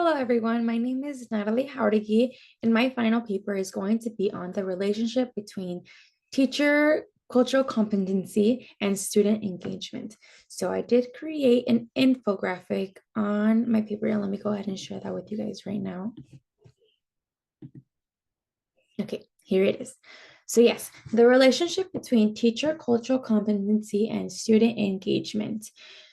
Hello, everyone. My name is Natalie Howdighi, and my final paper is going to be on the relationship between teacher cultural competency and student engagement. So I did create an infographic on my paper, and let me go ahead and share that with you guys right now. Okay, here it is. So yes, the relationship between teacher cultural competency and student engagement.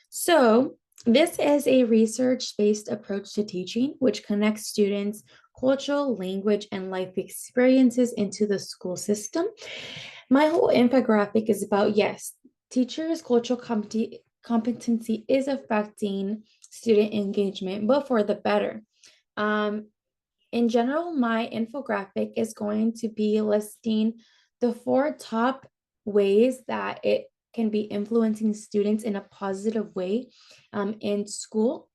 So this is a research-based approach to teaching, which connects students' cultural, language, and life experiences into the school system. My whole infographic is about, yes, teachers' cultural competency is affecting student engagement, but for the better. Um, in general, my infographic is going to be listing the 4 top ways that it can be influencing students in a positive way in school.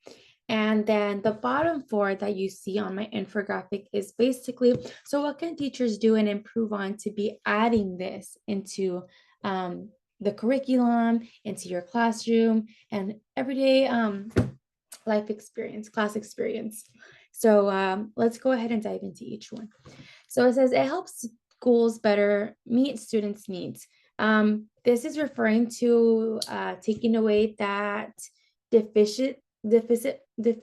And then the bottom 4 that you see on my infographic is basically, so what can teachers do and improve on to be adding this into the curriculum, into your classroom, and everyday life experience, class experience. So let's go ahead and dive into each one. So it says it helps schools better meet students' needs. This is referring to taking away that deficit deficit def,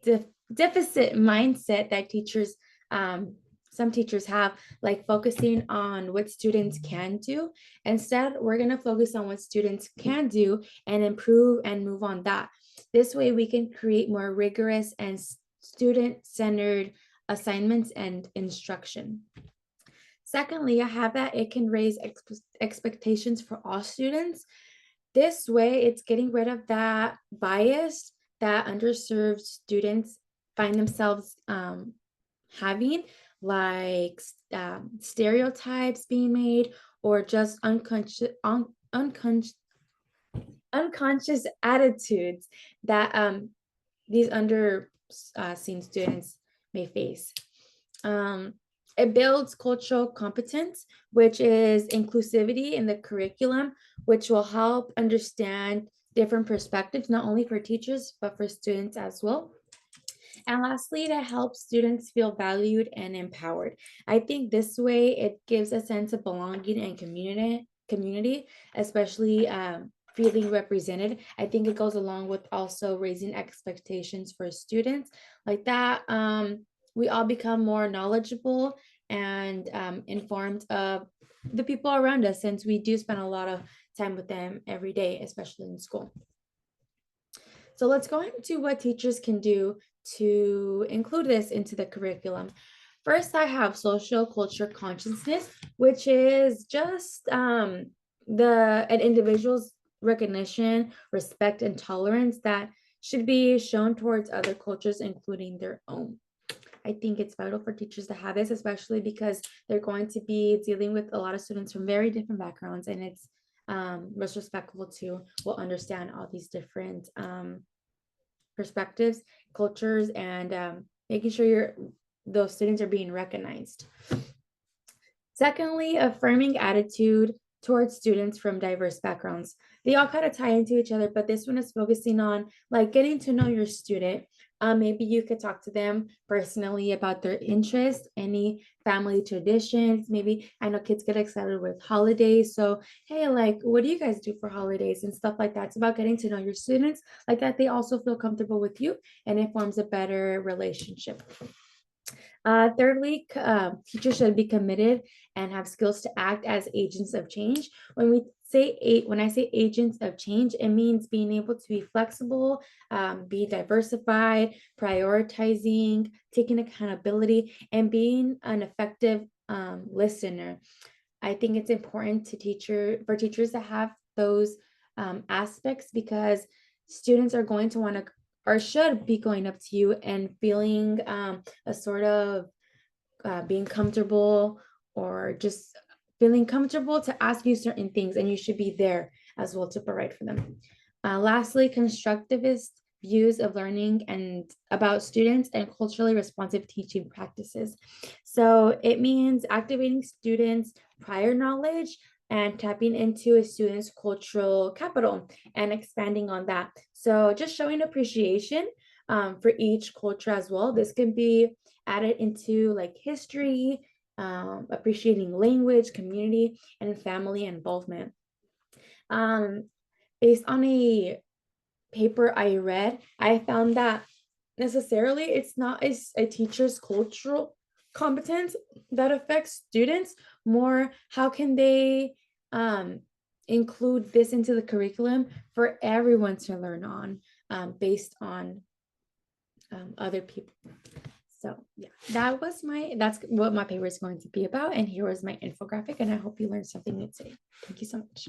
def, deficit mindset that teachers some teachers have, like focusing on what students can do. Instead, we're going to focus on what students can do and improve and move on that. This way we can create more rigorous and student-centered assignments and instruction. Secondly, I have that it can raise expectations for all students. This way, it's getting rid of that bias that underserved students find themselves having, like stereotypes being made or just unconscious attitudes that these underseen students may face. It builds cultural competence, which is inclusivity in the curriculum, which will help understand different perspectives, not only for teachers, but for students as well. And lastly, to help students feel valued and empowered. I think this way it gives a sense of belonging and community, especially feeling represented. I think it goes along with also raising expectations for students like that. We all become more knowledgeable and informed of the people around us, since we do spend a lot of time with them every day, especially in school. So let's go into what teachers can do to include this into the curriculum. First, I have social culture consciousness, which is just an individual's recognition, respect, and tolerance that should be shown towards other cultures, including their own. I think it's vital for teachers to have this, especially because they're going to be dealing with a lot of students from very different backgrounds, and it's respectful to will understand all these different perspectives, cultures, and making sure those students are being recognized. Secondly, affirming attitude towards students from diverse backgrounds. They all kind of tie into each other, but this one is focusing on like getting to know your student. Maybe you could talk to them personally about their interests, any family traditions. Maybe I know kids get excited with holidays. So, hey, like, what do you guys do for holidays and stuff like that? It's about getting to know your students like that. They also feel comfortable with you, and it forms a better relationship. Thirdly, teachers should be committed and have skills to act as agents of change. When I say agents of change, it means being able to be flexible, be diversified, prioritizing, taking accountability, and being an effective listener. I think it's important for teachers to have those aspects, because students are going to want to or should be going up to you and feeling a sort of being comfortable, or just feeling comfortable to ask you certain things, and you should be there as well to provide for them. Lastly, constructivist views of learning and about students and culturally responsive teaching practices. So it means activating students' prior knowledge and tapping into a student's cultural capital and expanding on that. So just showing appreciation for each culture as well. This can be added into like history, appreciating language, community, and family involvement. Um, Based on a paper I read, I found that necessarily it's not a teacher's cultural competence that affects students, more how can they include this into the curriculum for everyone to learn on, based on other people. So yeah, that's what my paper is going to be about. And here was my infographic, and I hope you learned something new today. Thank you so much.